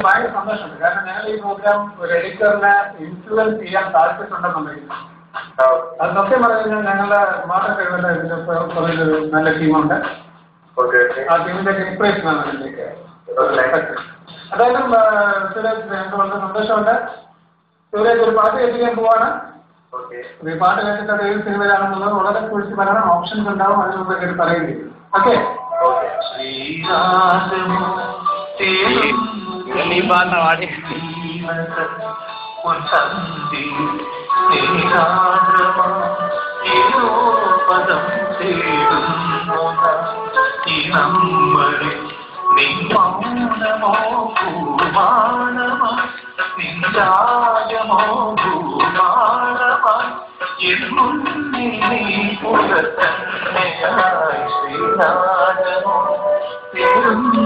ഭയങ്കര സന്തോഷമുണ്ട്. കാരണം ഞങ്ങൾ ഈ പ്രോഗ്രാം ഒരു എഡിറ്ററിനെ ഇൻഫ്ലുവൻസ് ചെയ്യാൻ താല്പര്യമുണ്ടെന്നുണ്ടെങ്കിൽ അത് സത്യം പറഞ്ഞു കഴിഞ്ഞാൽ ഞങ്ങളുടെ മാത്രം കഴിവേണ്ട ഇതിന്റെ നല്ല ടീമുണ്ട്. ആ ടീമിന്റെ ഇൻസ്പിറേഷനാണ് ഇതിലേക്ക്. അതായത് സുരേഷ് ഞങ്ങൾക്ക് വളരെ സന്തോഷമുണ്ട്. സുരേഷ് ഒരു പാട്ട് കേൾപ്പിക്കാൻ പോവാണ്. ഈ പാട്ട് കേട്ടിട്ട് അത് ഏത് സിനിമയിലാണെന്നുള്ളത് വളരെ കുറിച്ച് പറയണം. ഓപ്ഷൻസ് ഉണ്ടാവും, അതിന് മുമ്പ് കേട്ട് പറയുകയും ചെയ്യും. ഓക്കെ. നിന്മൗനമോ പൂമാനമോ നിന്ദായമോ ഭൂമാനമോ എന്നുള്ളിൽ നീ പുറത്തന്നെയായി ശ്രീനാഥമോ തേടുന്നു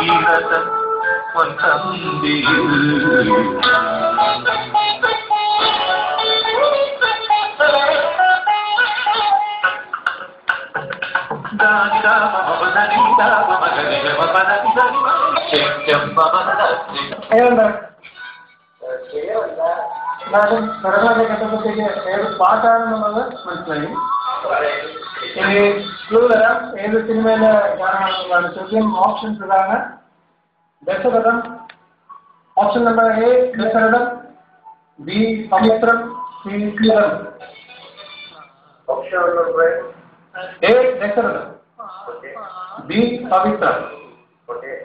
നീരതം പൊൻതന്തിയിൽ എന്നാലും സ്വരങ്ങളൊക്കെ കേട്ടപ്പോഴത്തേക്ക് ഏത് പാട്ടാണെന്നുള്ളത് മനസ്സിലായി. ഇനി ക്ലൂ തരാം, ഏത് സിനിമയിലെ ഗാനമാണെന്നുള്ളതാണ് ചോദ്യം. ഓപ്ഷൻസ് ഇതാണ്: Dasharatham, option number A Dasharatham, B Pavithram, C Shilam. A Dasharatham, B Pavithram,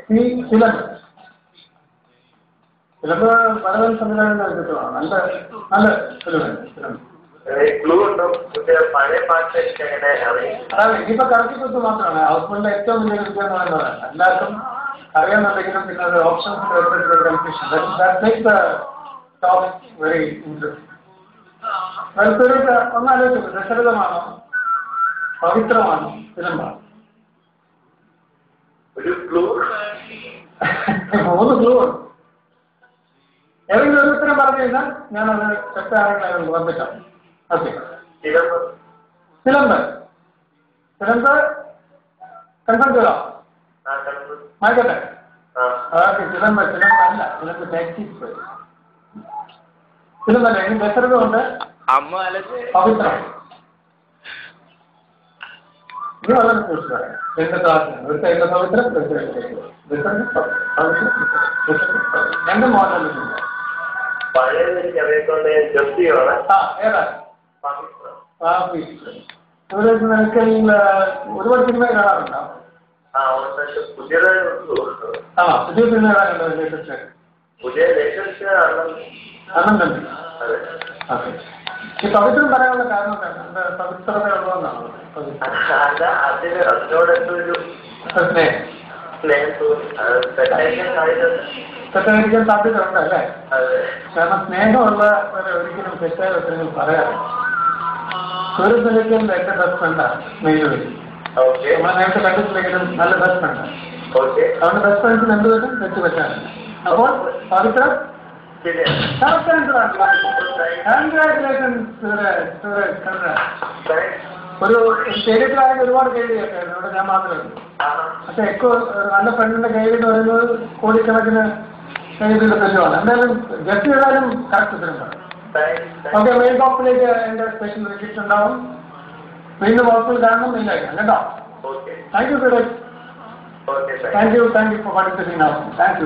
C Shilam. ചിലപ്പോൾ പലതരം സംവിധാനങ്ങൾ കിട്ടുവാണ്. നല്ല നല്ല ഫിലിമാണ്. അതാണ് ഇനിയിപ്പോ കറക്റ്റ് മാത്രമാണ് ഹൗസ്ഫുളിന്റെ ഏറ്റവും വലിയ വിദ്യ എന്ന് പറയുന്നത്. എല്ലാവർക്കും അറിയാമെന്നുണ്ടെങ്കിലും പിന്നെ അത് ഓപ്ഷൻസ് കൺഫ്യൂഷൻ വെരി ഇൻട്രസ്റ്റിംഗ്. ഒന്നാലോചിച്ചു, ദശരഥമാണോ പവിത്രമാണോ ഫിലിമാണോ? മൂന്ന് ക്ലൂ ഉണ്ട്. ഏതെങ്കിലും ഒരു ഉത്തരം പറഞ്ഞു കഴിഞ്ഞാൽ ഞാനത് തെറ്റാണെന്ന് വന്നിട്ടാം. ഓക്കെ. സിലമ്പ് കൺഫേം ചെയ്തോ? ആയിക്കോട്ടെ. ഓക്കെ. സിലമ്പ് അല്ല, സിലമ്പ് ടാക്സി സിലമ്പല്ല. ഇനി ദശരഥമുണ്ട്, പവിത്രം. ഇത് വളരെ സൂക്ഷിച്ചു പറയാം. രണ്ട് ക്ലാസ്സിന് ഒരു സൈഡിലെ പവിത്രം, ഒരു സൈഡിലെ രണ്ട് മോഡലുണ്ട്. നിനക്ക് ഒരുപാട് സിനിമ കാണാറുണ്ടോ? പുതിയ സിനിമ കാണാറുണ്ടോ? ലേറ്റസ്റ്റ് അണ്ണൻ തന്നെ. ഓക്കെ. ഈ പവിത്രം പറയാനുള്ള കാരണം എന്താണ്? പവിത്രത ഉള്ളതെന്നാണ്. തെറ്റായിരിക്കാൻ സാധ്യതയുണ്ട് അല്ലേ? കാരണം സ്നേഹമുള്ള ഒരിക്കലും തെറ്റായ ഉത്തരങ്ങൾ പറയാറില്ല. ഒരു നിലയ്ക്കും എൻ്റെ ബെസ്റ്റ് ഫ്രണ്ടാണ് മെയിലി. നമ്മളെ നേരത്തെ കണ്ടിട്ടില്ലെങ്കിലും നല്ല ബെസ്റ്റ് ഫ്രണ്ടാണ്. അവരുടെ ബെസ്റ്റ് ഫ്രണ്ട്സിന് എന്ത് പറ്റും? തെറ്റ് പറ്റാറില്ല. അപ്പോൾ പവിത്രം ഒരു ശരീരത്തിലായാലും ഒരുപാട് കൈഡി കേട്ടായിരുന്നു. ഇവിടെ ഞാൻ മാത്രമേ ഉള്ളൂ. പക്ഷെ നല്ല ഫ്രണ്ടിന്റെ കൈഡി എന്ന് പറയുന്നത് കോടിക്കണക്കിന് കൈഡിയുടെ തെറ്റുമാണ്. എന്തായാലും ജസ്റ്റ് ചെയ്താലും കറക്റ്റ് ഉത്തരം പറയും. ഓക്കെ. മെയിൻ ബോക്സിലേക്ക് എൻ്റെ സ്പെഷ്യൽ റിക്വസ്റ്റ് ഉണ്ടാവും. വീണ്ടും ബോക്സിൽ കാണണം, മെയിലായിരിക്കണം കേട്ടോ. Thank you Suresh. Thank you for participating. Thank you.